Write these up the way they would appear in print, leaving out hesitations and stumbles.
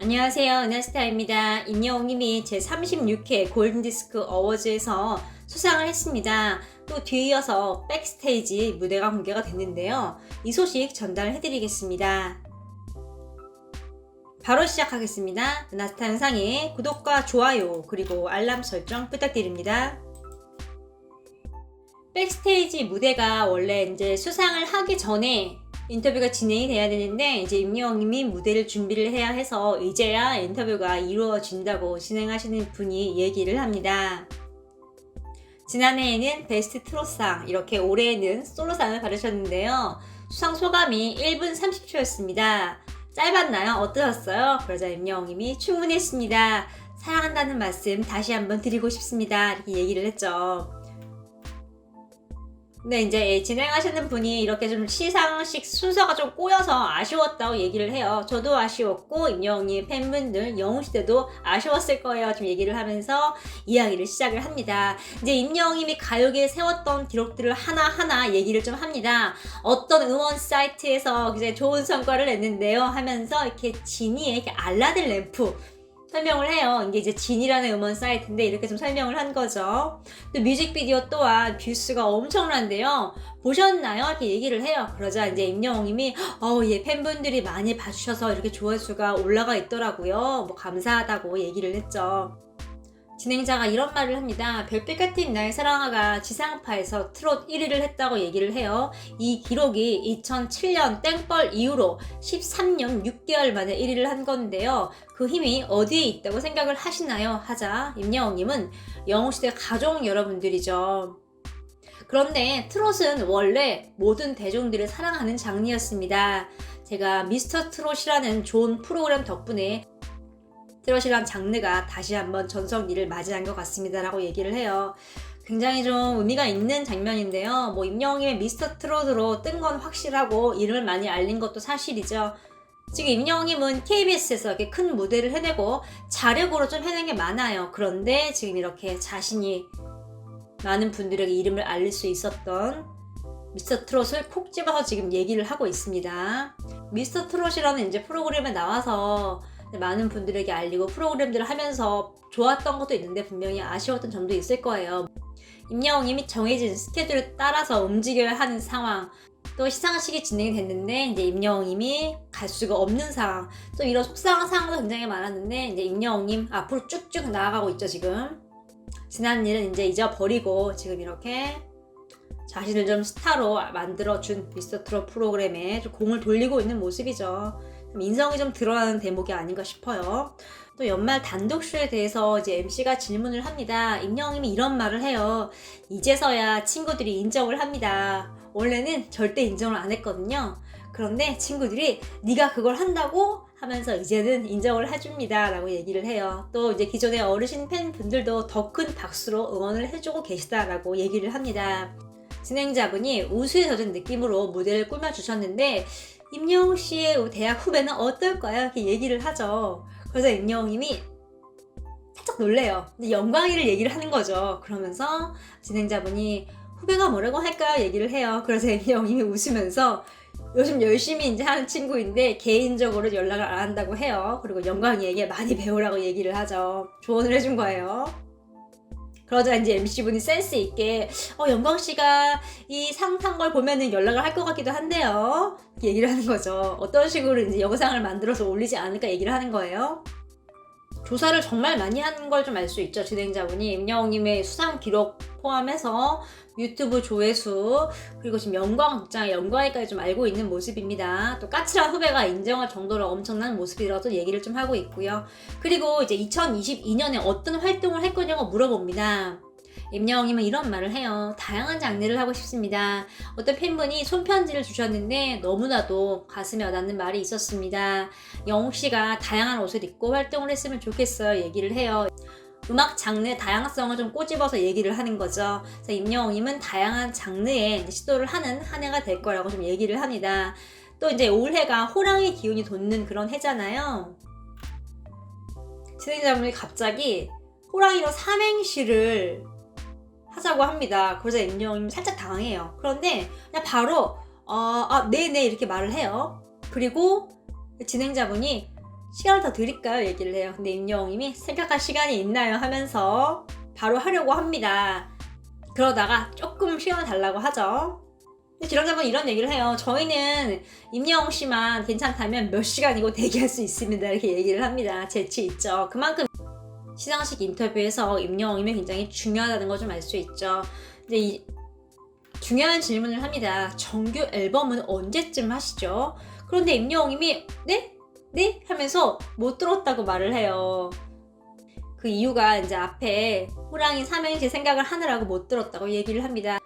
안녕하세요. 은하스타입니다. 임영웅님이 제36회 골든디스크 어워즈에서 수상을 했습니다. 또 뒤이어서 백스테이지 무대가 공개가 됐는데요. 이 소식 전달해드리겠습니다. 바로 시작하겠습니다. 은하스타 영상에 구독과 좋아요 그리고 알람 설정 부탁드립니다. 백스테이지 무대가 원래 이제 수상을 하기 전에 인터뷰가 진행이 돼야 되는데 이제 임영웅님이 무대를 준비를 해야 해서 이제야 인터뷰가 이루어진다고 진행하시는 분이 얘기를 합니다. 지난해에는 베스트 트롯상, 이렇게 올해에는 솔로상을 받으셨는데요. 수상 소감이 1분 30초였습니다. 짧았나요? 어떠셨어요? 그러자 임영웅님이 충분했습니다. 사랑한다는 말씀 다시 한번 드리고 싶습니다. 이렇게 얘기를 했죠. 근데 이제 진행하시는 분이 이렇게 좀 시상식 순서가 좀 꼬여서 아쉬웠다고 얘기를 해요. 저도 아쉬웠고 임영웅님 팬분들 영웅시대도 아쉬웠을 거예요. 좀 얘기를 하면서 이야기를 시작을 합니다. 이제 임영웅님이 가요계에 세웠던 기록들을 하나하나 얘기를 좀 합니다. 어떤 응원 사이트에서 이제 좋은 성과를 냈는데요 하면서 이렇게 지니의 이렇게 알라딘 램프 설명을 해요. 이게 이제 진이라는 음원 사이트인데 이렇게 좀 설명을 한 거죠. 또 뮤직비디오 또한 뷰수가 엄청난데요. 보셨나요? 이렇게 얘기를 해요. 그러자 이제 임영웅님이 예, 팬분들이 많이 봐주셔서 이렇게 조회수가 올라가 있더라고요. 뭐 감사하다고 얘기를 했죠. 진행자가 이런 말을 합니다. 별빛 같은 나의 사랑아가 지상파에서 트롯 1위를 했다고 얘기를 해요. 이 기록이 2007년 땡벌 이후로 13년 6개월 만에 1위를 한 건데요. 그 힘이 어디에 있다고 생각을 하시나요? 하자 임영웅님은 영웅시대 가족 여러분들이죠. 그런데 트롯은 원래 모든 대중들을 사랑하는 장르였습니다. 제가 미스터 트롯이라는 좋은 프로그램 덕분에 트롯이란 장르가 다시 한번 전성기를 맞이한 것 같습니다 라고 얘기를 해요. 굉장히 좀 의미가 있는 장면인데요. 뭐 임영웅의 미스터 트롯으로 뜬 건 확실하고 이름을 많이 알린 것도 사실이죠. 지금 임영웅님은 KBS에서 이렇게 큰 무대를 해내고 자력으로 좀 해낸 게 많아요. 그런데 지금 이렇게 자신이 많은 분들에게 이름을 알릴 수 있었던 미스터 트롯을 콕 집어서 지금 얘기를 하고 있습니다. 미스터 트롯이라는 이제 프로그램에 나와서 많은 분들에게 알리고 프로그램들을 하면서 좋았던 것도 있는데 분명히 아쉬웠던 점도 있을 거예요. 임영웅님이 정해진 스케줄에 따라서 움직여야 하는 상황, 또 시상식이 진행이 됐는데 이제 임영웅님이 갈 수가 없는 상황, 또 이런 속상한 상황도 굉장히 많았는데 이제 임영웅님 앞으로 쭉쭉 나아가고 있죠. 지금 지난 일은 이제 잊어버리고 지금 이렇게 자신을 좀 스타로 만들어준 미스터 트롯 프로그램에 좀 공을 돌리고 있는 모습이죠. 인성이 좀 드러나는 대목이 아닌가 싶어요. 또 연말 단독쇼에 대해서 이제 MC가 질문을 합니다. 임영웅님이 이런 말을 해요. 이제서야 친구들이 인정을 합니다. 원래는 절대 인정을 안 했거든요. 그런데 친구들이 네가 그걸 한다고 하면서 이제는 인정을 해줍니다 라고 얘기를 해요. 또 이제 기존의 어르신 팬분들도 더 큰 박수로 응원을 해주고 계시다라고 얘기를 합니다. 진행자분이 우수에 젖은 느낌으로 무대를 꾸며주셨는데 임영웅 씨의 대학 후배는 어떨까요? 이렇게 얘기를 하죠. 그래서 임영웅님이 살짝 놀래요. 근데 영광이를 얘기를 하는 거죠. 그러면서 진행자분이 후배가 뭐라고 할까요? 얘기를 해요. 그래서 임영웅님이 웃으면서 요즘 열심히 이제 하는 친구인데 개인적으로 연락을 안 한다고 해요. 그리고 영광이에게 많이 배우라고 얘기를 하죠. 조언을 해준 거예요. 그러자 이제 MC분이 센스 있게 영광씨가 이 상 탄 걸 보면은 연락을 할 것 같기도 한데요. 이렇게 얘기를 하는 거죠. 어떤 식으로 이제 영상을 만들어서 올리지 않을까 얘기를 하는 거예요. 조사를 정말 많이 하는 걸 좀 알 수 있죠. 진행자분이 임영웅님의 수상 기록 포함해서 유튜브 조회수 그리고 지금 영광극장의 영광이까지 좀 알고 있는 모습입니다. 또 까칠한 후배가 인정할 정도로 엄청난 모습이라도 얘기를 좀 하고 있고요. 그리고 이제 2022년에 어떤 활동을 할 거냐고 물어봅니다. 임영웅님은 이런 말을 해요. 다양한 장르를 하고 싶습니다. 어떤 팬분이 손편지를 주셨는데 너무나도 가슴에 와닿는 말이 있었습니다. 영웅씨가 다양한 옷을 입고 활동을 했으면 좋겠어요. 얘기를 해요. 음악 장르의 다양성을 좀 꼬집어서 얘기를 하는 거죠. 그래서 임영웅님은 다양한 장르에 시도를 하는 한 해가 될 거라고 좀 얘기를 합니다. 또 이제 올해가 호랑이 기운이 돋는 그런 해잖아요. 진행자분이 갑자기 호랑이로 삼행시를 하자고 합니다. 그래서 임영웅님이 살짝 당황해요. 그런데 그냥 바로 네네 이렇게 말을 해요. 그리고 진행자분이 시간을 더 드릴까요? 얘기를 해요. 근데 임영웅님이 생각할 시간이 있나요? 하면서 바로 하려고 합니다. 그러다가 조금 시간을 달라고 하죠. 근데 지렁이는 이런 얘기를 해요. 저희는 임영웅 씨만 괜찮다면 몇 시간이고 대기할 수 있습니다. 이렇게 얘기를 합니다. 재치 있죠. 그만큼 시상식 인터뷰에서 임영웅님이 굉장히 중요하다는 걸 좀 알 수 있죠. 근데 이 중요한 질문을 합니다. 정규 앨범은 언제쯤 하시죠? 그런데 임영웅님이 네? 네? 하면서 못 들었다고 말을 해요. 그 이유가 이제 앞에 호랑이 삼행시 생각을 하느라고 못 들었다고 얘기를 합니다.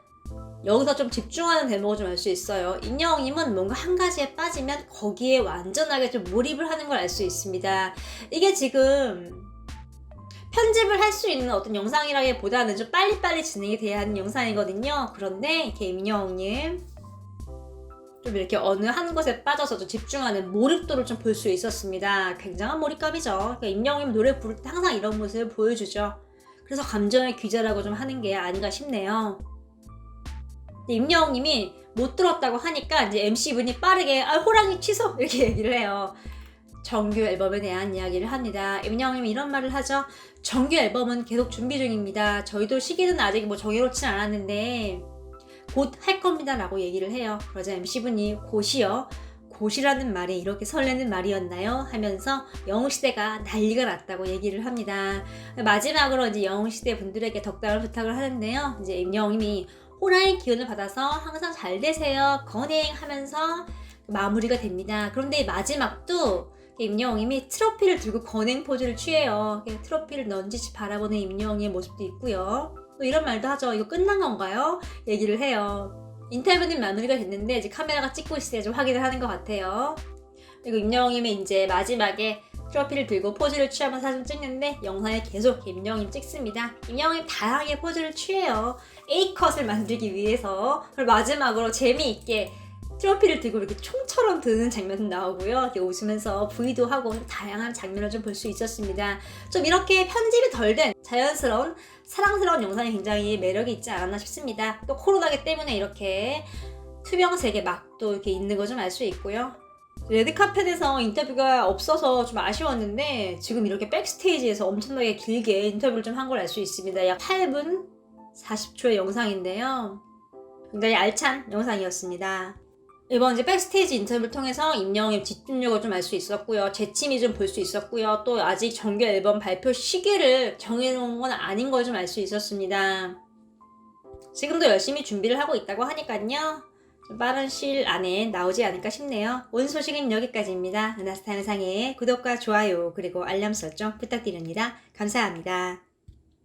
여기서 좀 집중하는 대목을 좀 알 수 있어요. 임영웅님은 뭔가 한 가지에 빠지면 거기에 완전하게 좀 몰입을 하는 걸 알 수 있습니다. 이게 지금 편집을 할 수 있는 어떤 영상이라기보다는 좀 빨리빨리 진행이 돼야 하는 영상이거든요. 그런데 이렇게 임영웅님 좀 이렇게 어느 한 곳에 빠져서 좀 집중하는 몰입도를 좀 볼 수 있었습니다. 굉장한 몰입감이죠. 그러니까 임영웅님 노래 부를 때 항상 이런 모습을 보여주죠. 그래서 감정의 귀재라고 좀 하는 게 아닌가 싶네요. 임영웅님이 못 들었다고 하니까 이제 MC분이 빠르게 호랑이 취소 이렇게 얘기를 해요. 정규 앨범에 대한 이야기를 합니다. 임영웅님이 이런 말을 하죠. 정규 앨범은 계속 준비 중입니다. 저희도 시기는 아직 뭐 정해놓진 않았는데 곧 할 겁니다 라고 얘기를 해요. 그러자 MC분이 곧이요? 곧이라는 말이 이렇게 설레는 말이었나요? 하면서 영웅시대가 난리가 났다고 얘기를 합니다. 마지막으로 이제 영웅시대 분들에게 덕담을 부탁을 하는데요. 이제 임영웅님이 호랑이 기운을 받아서 항상 잘 되세요. 건행 하면서 마무리가 됩니다. 그런데 이 마지막도 임영웅님이 트로피를 들고 건행 포즈를 취해요. 트로피를 넌지시 바라보는 임영웅의 모습도 있고요. 또 이런 말도 하죠. 이거 끝난 건가요? 얘기를 해요. 인터뷰는 마무리가 됐는데 이제 카메라가 찍고 있을 때 좀 확인을 하는 것 같아요. 그리고 임영웅님이 이제 마지막에 트로피를 들고 포즈를 취하면서 사진 찍는데 영상에 계속 임영웅님 찍습니다. 임영웅님 다양하게 포즈를 취해요. A컷을 만들기 위해서. 그리고 마지막으로 재미있게 트로피를 들고 이렇게 총처럼 드는 장면도 나오고요. 이렇게 웃으면서 V도 하고 다양한 장면을 좀 볼 수 있었습니다. 좀 이렇게 편집이 덜 된 자연스러운 사랑스러운 영상이 굉장히 매력이 있지 않았나 싶습니다. 또 코로나기 때문에 이렇게 투명색의 막도 이렇게 있는 거 좀 알 수 있고요. 레드카펫에서 인터뷰가 없어서 좀 아쉬웠는데 지금 이렇게 백스테이지에서 엄청나게 길게 인터뷰를 좀 한 걸 알 수 있습니다. 약 8분 40초의 영상인데요. 굉장히 알찬 영상이었습니다. 이번 이제 백스테이지 인터뷰를 통해서 임영웅의 집중력을 좀 알 수 있었고요. 재치미 좀 볼 수 있었고요. 또 아직 정규 앨범 발표 시기를 정해놓은 건 아닌 걸 좀 알 수 있었습니다. 지금도 열심히 준비를 하고 있다고 하니까요. 좀 빠른 시일 안에 나오지 않을까 싶네요. 오늘 소식은 여기까지입니다. 은하스타 영상에 구독과 좋아요 그리고 알람 설정 부탁드립니다. 감사합니다.